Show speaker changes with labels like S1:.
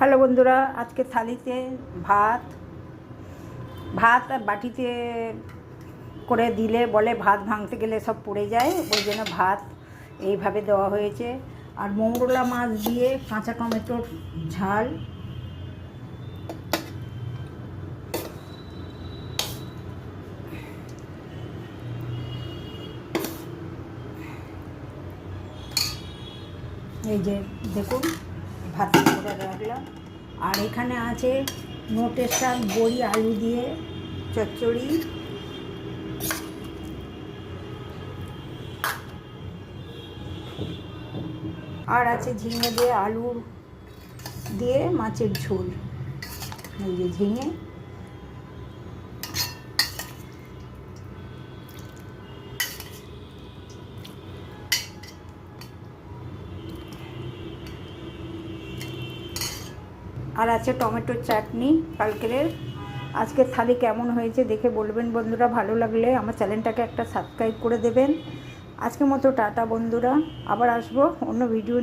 S1: Hello বন্ধুরা, আজকে থালিতে ভাত আর বাটিতে করে দিলে বলে ভাত ভাঙতে গেলে সব পড়ে যায়, ওই জন্য ভাত এইভাবে দেওয়া হয়েছে। আর মৌরলা মাছ দিয়ে কাঁচা টমেটোর ঝাল, এই যে দেখুন ভাত করে রাখলাম। আর এখানে আছে নোটের শাক, বড়ি, আলু দিয়ে চচ্চড়ি, আর আছে ঝিঙে দিয়ে আলু দিয়ে মাছের ঝোল। এই যে ঝিঙে, আর আছে টমেটোর চাটনি কালকের। আজকের থালি কেমন হয়েছে দেখে বলবেন বন্ধুরা। ভালো লাগলে আমার চ্যানেলটাকে একটা সাবস্ক্রাইব করে দেবেন। আজকের মতো টাটা বন্ধুরা, আবার আসবো অন্য ভিডিও।